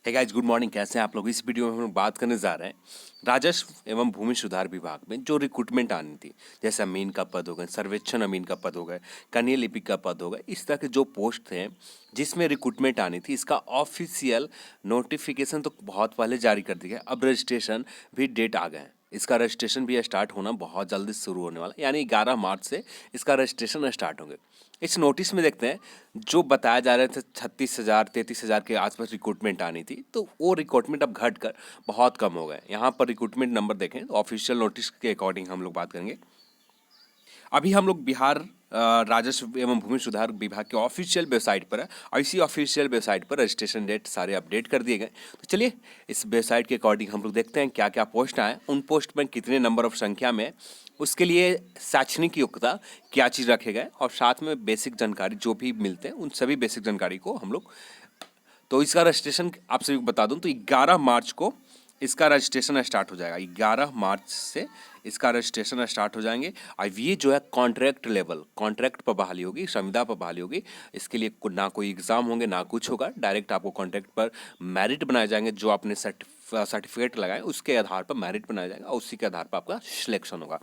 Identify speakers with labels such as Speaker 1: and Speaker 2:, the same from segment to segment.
Speaker 1: Hey guys, good morning. कैसे हैं आप लोग। इस वीडियो में हम बात करने जा रहे हैं राजस्व एवं भूमि सुधार विभाग में जो रिक्रूटमेंट आनी थी, जैसे अमीन का पद हो गए, सर्वेक्षण अमीन का पद हो गए, कनीय लिपिक का पद हो गए। इस तरह के जो पोस्ट थे जिसमें रिक्रूटमेंट आनी थी, इसका ऑफिशियल नोटिफिकेशन तो बहुत पहले जारी कर दिया गया। अब रजिस्ट्रेशन भी डेट आ गए हैं। इसका रजिस्ट्रेशन भी स्टार्ट होना बहुत जल्दी शुरू होने वाला है, यानी 11 मार्च से इसका रजिस्ट्रेशन स्टार्ट होंगे। इस नोटिस में देखते हैं, जो बताया जा रहे थे 36,000 33,000 के आसपास रिक्रूटमेंट आनी थी, तो वो रिक्रूटमेंट अब घट कर बहुत कम हो गए। यहाँ पर रिक्रूटमेंट नंबर देखें तो ऑफिशियल नोटिस के अकॉर्डिंग हम लोग बात करेंगे। अभी हम लोग बिहार राजस्व एवं भूमि सुधार विभाग के ऑफिशियल वेबसाइट पर है, और इसी ऑफिशियल वेबसाइट पर रजिस्ट्रेशन डेट सारे अपडेट कर दिए गए। तो चलिए इस वेबसाइट के अकॉर्डिंग हम लोग देखते हैं क्या क्या पोस्ट आए, उन पोस्ट में कितने नंबर ऑफ संख्या में, उसके लिए शैक्षणिक योग्यता क्या चीज़ रखे गए, और साथ में बेसिक जानकारी जो भी मिलते हैं उन सभी बेसिक जानकारी को हम लोग। तो इसका रजिस्ट्रेशन आप सभी को बता दूं तो 11 मार्च को इसका रजिस्ट्रेशन स्टार्ट हो जाएगा। 11 मार्च से इसका रजिस्ट्रेशन स्टार्ट हो जाएंगे। और ये जो है कॉन्ट्रैक्ट लेवल, कॉन्ट्रैक्ट पर बहाली होगी, संविदा पर बहाली होगी। इसके लिए ना कोई एग्ज़ाम होंगे ना कुछ होगा, डायरेक्ट आपको कॉन्ट्रैक्ट पर मेरिट बनाए जाएंगे। जो आपने सर्टिफिकेट लगाए उसके आधार पर मेरिट बनाया जाएगा, और उसी के आधार पर आपका सिलेक्शन होगा।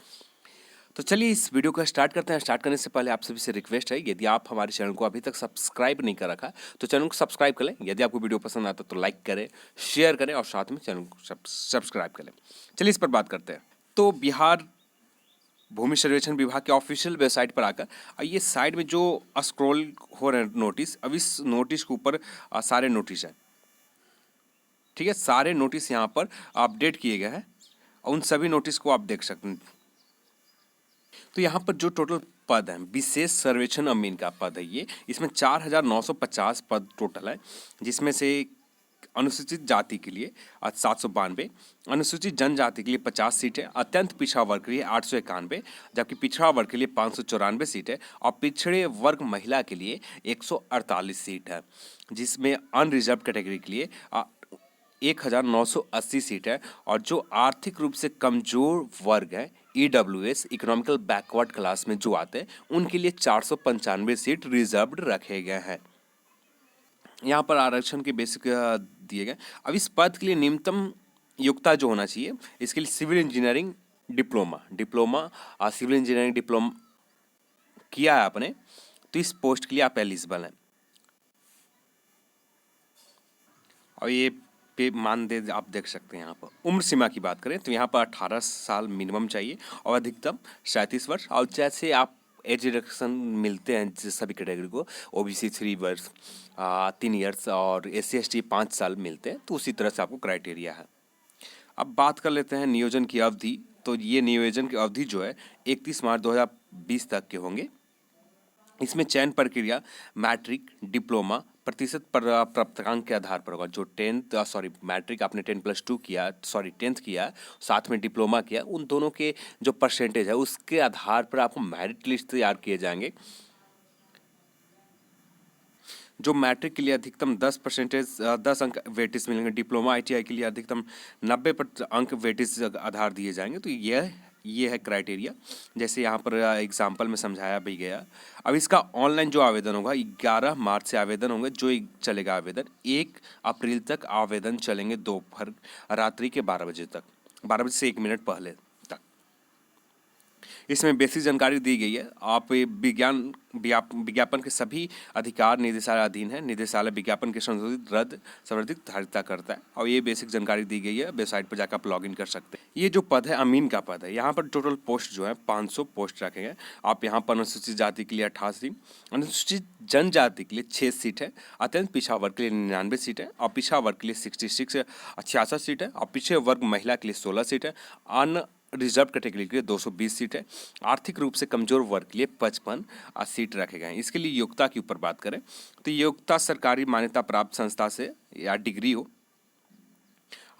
Speaker 1: तो चलिए इस वीडियो को स्टार्ट करते हैं। स्टार्ट करने से पहले आप सभी से रिक्वेस्ट है, यदि आप हमारे चैनल को अभी तक सब्सक्राइब नहीं कर रखा तो चैनल को सब्सक्राइब कर लें। यदि आपको वीडियो पसंद आता तो लाइक करें, शेयर करें, और साथ में चैनल को सब्सक्राइब कर लें। चलिए इस पर बात करते हैं। तो बिहार भूमि सर्वेक्षण विभाग के ऑफिशियल वेबसाइट पर आकर, ये साइड में जो स्क्रॉल हो रहे हैं नोटिस, अब इस नोटिस के ऊपर सारे नोटिस हैं। ठीक है, सारे नोटिस यहाँ पर अपडेट किए गए हैं, और उन सभी नोटिस को आप देख सकते हैं। तो यहाँ पर जो टोटल पद हैं, विशेष सर्वेक्षण अमीन का पद है ये, इसमें 4,950 पद टोटल है, जिसमें से अनुसूचित जाति के लिए 792, अनुसूचित जनजाति के लिए 50 सीट है, अत्यंत पिछड़ा वर्ग के लिए 891, जबकि पिछड़ा वर्ग के लिए 594 सीट है, और पिछड़े वर्ग महिला के लिए 148 सीट है, जिसमें अनरिजर्व कैटेगरी के लिए 1,980 सीट है, और जो आर्थिक रूप से कमजोर वर्ग है, EWS इकोनॉमिकल बैकवर्ड क्लास में जो आते हैं, उनके लिए 495 सीट रिजर्व्ड रखे गए हैं। यहाँ पर आरक्षण के बेसिक दिए गए। अब इस पद के लिए न्यूनतम योग्यता जो होना चाहिए, इसके लिए civil engineering diploma civil engineering diploma किया है आपने, तो इस पोस्ट के लिए आप एलिजिबल हैं। और ये पे मानदेय आप देख सकते हैं। यहाँ पर उम्र सीमा की बात करें तो यहाँ पर 18 साल मिनिमम चाहिए, और अधिकतम 37 वर्ष। और जैसे आप एज रिडक्शन मिलते हैं सभी कैटेगरी को, OBC 3 वर्ष 3 ईयर्स, और SC ST 5 साल मिलते हैं, तो उसी तरह से आपको क्राइटेरिया है। अब बात कर लेते हैं नियोजन की अवधि। तो ये नियोजन की अवधि जो है 31 मार्च 2020 तक के होंगे। इसमें चयन प्रक्रिया मैट्रिक डिप्लोमा प्रतिशत प्राप्तांक के आधार पर होगा। जो मैट्रिक आपने 10+2 किया, 10th किया, साथ में डिप्लोमा किया, उन दोनों के जो परसेंटेज है उसके आधार पर आपको मेरिट लिस्ट तैयार किए जाएंगे। जो मैट्रिक के लिए अधिकतम 10 अंक वेटेज मिलेंगे, डिप्लोमा ITI के लिए अधिकतम 90 अंक वेटेज आधार दिए जाएंगे। तो ये है क्राइटेरिया, जैसे यहाँ पर एग्जाम्पल में समझाया भी गया। अब इसका ऑनलाइन जो आवेदन होगा 11 मार्च से आवेदन होंगे, जो चलेगा आवेदन 1 अप्रैल तक आवेदन चलेंगे, दोपहर रात्रि के 12 बजे तक, 12 बजे से 1 मिनट पहले तक। इसमें बेसिक जानकारी दी गई है। आप विज्ञापन के सभी अधिकार निदेशालय अधीन है। निदेशालय विज्ञापन के संशोधित रद्द संवर्धित धारिता करता है, और ये बेसिक जानकारी दी गई है। वेबसाइट पर जाकर आप लॉगिन कर सकते हैं। ये जो पद है अमीन का पद है, यहाँ पर टोटल पोस्ट जो है 500 पोस्ट रखे गए। आप यहाँ पर अनुसूचित जाति के लिए 88, अनुसूचित जनजाति के लिए 6 सीट है, अत्यंत पिछड़ा वर्ग के लिए 99 सीट है, और पिछड़ा वर्ग के लिए 66 सीट है, और पिछड़े वर्ग महिला के लिए 16 सीट है, अन्य रिजर्व कैटेगरी के लिए 220 सीट है, आर्थिक रूप से कमजोर वर्ग के लिए 55 सीट रखे गए हैं। इसके लिए योग्यता के ऊपर बात करें तो योग्यता सरकारी मान्यता प्राप्त संस्था से या डिग्री हो,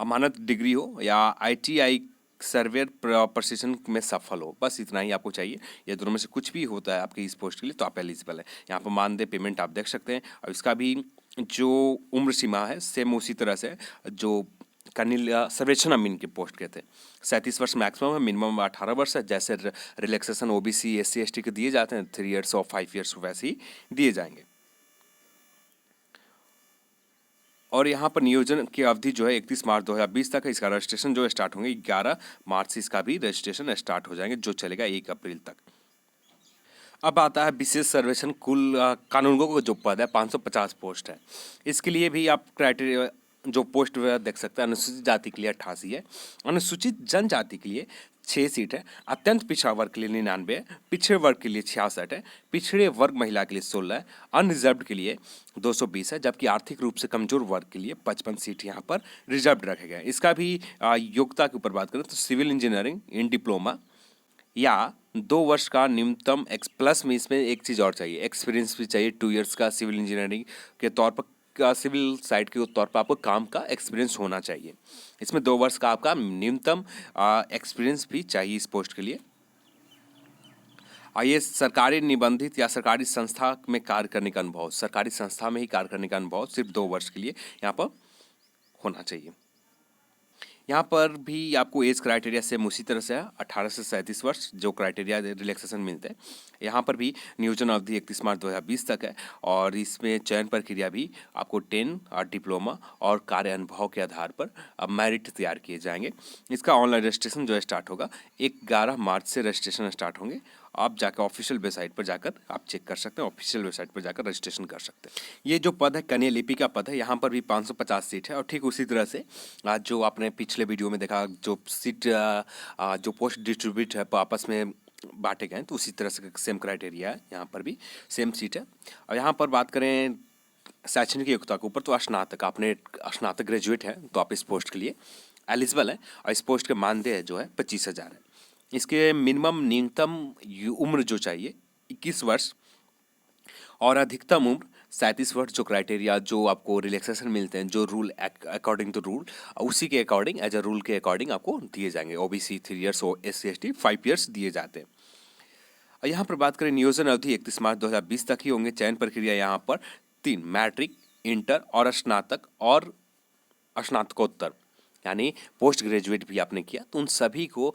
Speaker 1: अमानत डिग्री हो, या ITI सर्वेयर प्रशिक्षण में सफल हो, बस इतना ही आपको चाहिए। ये दोनों में से कुछ भी होता है आपके इस पोस्ट के लिए तो आप एलिजिबल हैं। यहाँ पर मानदेय पेमेंट आप देख सकते हैं, और इसका भी जो उम्र सीमा है सेम उसी तरह से जो कनीय सर्वेक्षण अमीन के पोस्ट के थे। 37 वर्ष मैक्सिमम है, मिनिमम 18 वर्ष है। जैसे रिलैक्सेशन OBC SC ST के दिए जाते हैं 3 ईयर्स और 5 ईयर्स, वैसे ही दिए जाएंगे। और यहाँ पर नियोजन की अवधि जो है 31 मार्च 2020 तक है। इसका रजिस्ट्रेशन जो है स्टार्ट होंगे 11 मार्च से इसका भी रजिस्ट्रेशन स्टार्ट हो जाएंगे, जो चलेगा 1 अप्रैल तक। अब आता है विशेष सर्वेक्षण। कुल कानूनगो का जो पद है 550 पोस्ट है। इसके लिए भी आप क्राइटेरिया जो पोस्ट देख सकते हैं। अनुसूचित जाति के लिए 88 है, अनुसूचित जनजाति के लिए 6 सीट है, अत्यंत पिछड़ा वर्ग के लिए 99 है, पिछड़े वर्ग के लिए 66 है, पिछड़े वर्ग महिला के लिए 16 है, अनरिजर्व्ड के लिए 220 है, जबकि आर्थिक रूप से कमजोर वर्ग के लिए 55 सीट यहाँ पर रिजर्व रखे गए हैं। इसका भी योग्यता के ऊपर बात करें तो सिविल इंजीनियरिंग इन डिप्लोमा या 2 वर्ष का न्यूनतम प्लस में इसमें एक चीज़ और चाहिए, एक्सपीरियंस भी चाहिए 2 इयर्स का सिविल इंजीनियरिंग के तौर पर, सिविल साइड के तौर पर आपको काम का एक्सपीरियंस होना चाहिए। इसमें 2 वर्ष का आपका न्यूनतम एक्सपीरियंस भी चाहिए इस पोस्ट के लिए। ये सरकारी निबंधित या सरकारी संस्था में कार्य करने का अनुभव, सरकारी संस्था में ही कार्य करने का अनुभव सिर्फ 2 वर्ष के लिए यहाँ पर होना चाहिए। यहाँ पर भी आपको एज क्राइटेरिया सेम उसी तरह से है, 18 से 37 वर्ष जो क्राइटेरिया रिलैक्सेशन मिलते हैं। यहाँ पर भी नियोजन अवधि 31 मार्च 2020 तक है और इसमें चयन प्रक्रिया भी आपको 10 और डिप्लोमा और कार्य अनुभव के आधार पर अब मेरिट तैयार किए जाएंगे। इसका ऑनलाइन रजिस्ट्रेशन जो है स्टार्ट होगा 11 मार्च से रजिस्ट्रेशन स्टार्ट होंगे। आप जाकर ऑफिशियल वेबसाइट पर जाकर आप चेक कर सकते हैं, ऑफिशियल वेबसाइट पर जाकर रजिस्ट्रेशन कर सकते हैं। ये जो पद है कन्या लिपि का पद है, यहाँ पर भी 550 सीट है और ठीक उसी तरह से आज जो आपने पिछले वीडियो में देखा जो सीट जो पोस्ट डिस्ट्रीब्यूट है आपस में बांटे गए हैं, तो उसी तरह से सेम क्राइटेरिया है, यहाँ पर भी सेम सीट है। और यहाँ पर बात करें शैक्षणिक योग्यता के ऊपर तो स्नातक, आपने स्नातक ग्रेजुएट है तो आप इस पोस्ट के लिए एलिजिबल है और इस पोस्ट के मानदेय जो है 25,000 है। इसके मिनिमम न्यूनतम उम्र जो चाहिए 21 वर्ष और अधिकतम उम्र 37 वर्ष, जो क्राइटेरिया जो आपको रिलैक्सेशन मिलते हैं जो रूल अकॉर्डिंग टू रूल उसी के अकॉर्डिंग एज अ रूल के अकॉर्डिंग आपको दिए जाएंगे। ओबीसी 3 इयर्स और SC/ST 5 इयर्स दिए जाते हैं। यहाँ पर बात करें नियोजन अवधि 31 मार्च 2020 तक ही होंगे। चयन प्रक्रिया यहाँ पर 3 मैट्रिक, इंटर और स्नातक और स्नातकोत्तर यानी पोस्ट ग्रेजुएट भी आपने किया तो उन सभी को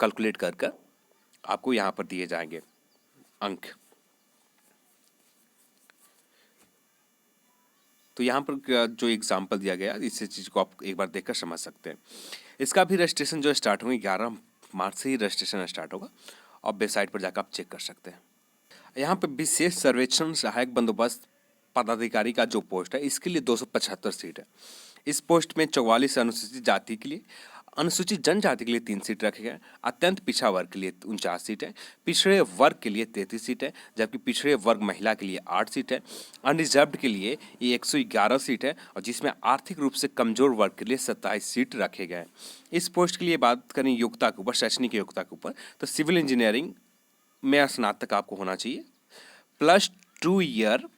Speaker 1: कैलकुलेट कर कर आपको यहाँ पर दिए जाएंगे अंक। तो यहाँ पर जो एग्जाम्पल दिया गया इस चीज़ को आप एक बार देखकर समझ सकते हैं। इसका भी रजिस्ट्रेशन जो स्टार्ट होंगे 11 मार्च से ही रजिस्ट्रेशन स्टार्ट होगा और वेबसाइट पर जाकर आप चेक कर सकते हैं। यहाँ पर विशेष सर्वेक्षण सहायक बंदोबस्त पदाधिकारी का जो पोस्ट है इसके लिए 275 सीट है। इस पोस्ट में 44 अनुसूचित जाति के लिए, अनुसूचित जनजाति के लिए 3 सीट रखे गए, अत्यंत पिछड़ा वर्ग के लिए 49 सीट है, पिछड़े वर्ग के लिए 33 सीट है, जबकि पिछड़े वर्ग महिला के लिए 8 सीट है, अनरिजर्व्ड के लिए ये 111 सीट है और जिसमें आर्थिक रूप से कमजोर वर्ग के लिए 27 सीट रखे गए। इस पोस्ट के लिए बात करें योग्यता के ऊपर, शैक्षणिक योग्यता के ऊपर, तो सिविल इंजीनियरिंग में स्नातक आपको होना चाहिए प्लस 2 ईयर,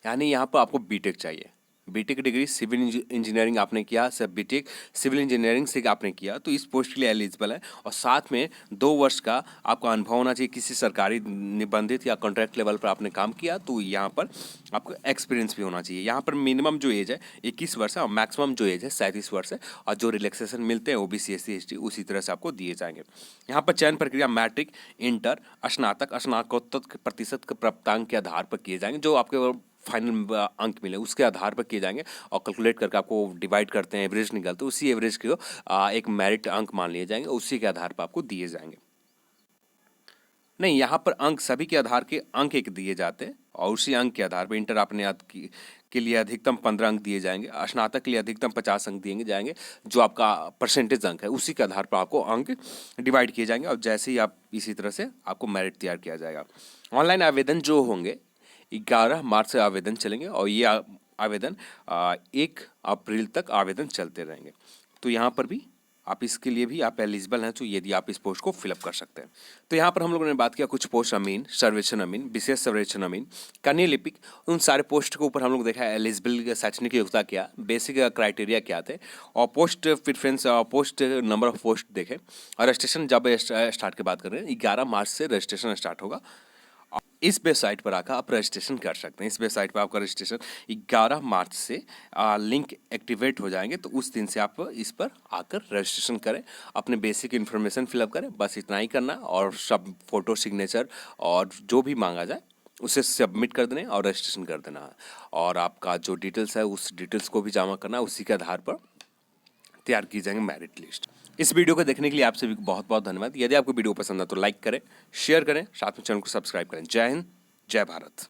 Speaker 1: यानी यहाँ पर आपको बीटेक चाहिए। बीटेक डिग्री सिविल इंजीनियरिंग आपने किया, सब बीटेक सिविल इंजीनियरिंग से आपने किया तो इस पोस्ट के लिए एलिजिबल है और साथ में 2 वर्ष का आपका अनुभव होना चाहिए। किसी सरकारी निबंधित या कॉन्ट्रैक्ट लेवल पर आपने काम किया तो यहाँ पर आपको एक्सपीरियंस भी होना चाहिए। यहाँ पर मिनिमम जो एज है 21 वर्ष है और मैक्सिमम जो एज है 37 वर्ष है और जो रिलैक्सेशन मिलते हैं OBC SC/ST उसी तरह से आपको दिए जाएंगे। यहाँ पर चयन प्रक्रिया मैट्रिक, इंटर, स्नातक, स्नातकोत्तर प्रतिशत के प्राप्तांक के आधार पर किए जाएंगे। जो आपके फाइनल अंक मिले उसके आधार पर किए जाएंगे और कैलकुलेट करके आपको डिवाइड करते हैं, एवरेज निकलते हैं, उसी एवरेज को एक मेरिट अंक मान लिए जाएंगे, उसी के आधार पर आपको दिए जाएंगे। नहीं, यहाँ पर अंक सभी के आधार के अंक एक दिए जाते हैं और उसी अंक के आधार पर इंटर आपने के लिए अधिकतम 15 अंक दिए जाएंगे, स्नातक के लिए अधिकतम 50 अंक दिए जाएंगे, जो आपका परसेंटेज अंक है उसी के आधार पर आपको अंक डिवाइड किए जाएंगे और जैसे ही आप इसी तरह से आपको मेरिट तैयार किया जाएगा। ऑनलाइन आवेदन जो होंगे 11 मार्च से आवेदन चलेंगे और ये आवेदन 1 अप्रैल तक आवेदन चलते रहेंगे। तो यहाँ पर भी आप इसके लिए भी आप एलिजिबल हैं तो यदि आप इस पोस्ट को फिलअप कर सकते हैं। तो यहाँ पर हम लोगों ने बात किया कुछ पोस्ट अमीन, सर्वेक्षण अमीन, विशेष सर्वेक्षण अमीन, कन्या लिपिक, उन सारे पोस्ट के ऊपर हम लोग देखा एलिजिबल शैक्षणिक योग्यता क्या, बेसिक क्राइटेरिया क्या थे और post preference, post number of post देखें और रजिस्ट्रेशन जब स्टार्ट की बात कर रहे हैं 11 मार्च से रजिस्ट्रेशन स्टार्ट होगा। इस वेबसाइट पर आकर आप रजिस्ट्रेशन कर सकते हैं। इस वेबसाइट पर आपका रजिस्ट्रेशन 11 मार्च से लिंक एक्टिवेट हो जाएंगे तो उस दिन से आप इस पर आकर रजिस्ट्रेशन करें, अपने बेसिक इन्फॉर्मेशन फिलअप करें, बस इतना ही करना और सब फोटो, सिग्नेचर और जो भी मांगा जाए उसे सबमिट कर देना और रजिस्ट्रेशन कर देना है, और आपका जो डिटेल्स है उस डिटेल्स को भी जमा करना है। उसी के आधार पर तैयार की जाएंगे मेरिट लिस्ट। इस वीडियो को देखने के लिए आप सभी को बहुत बहुत धन्यवाद। यदि आपको वीडियो पसंद है तो लाइक करें, शेयर करें, साथ में चैनल को सब्सक्राइब करें। जय हिंद, जय भारत।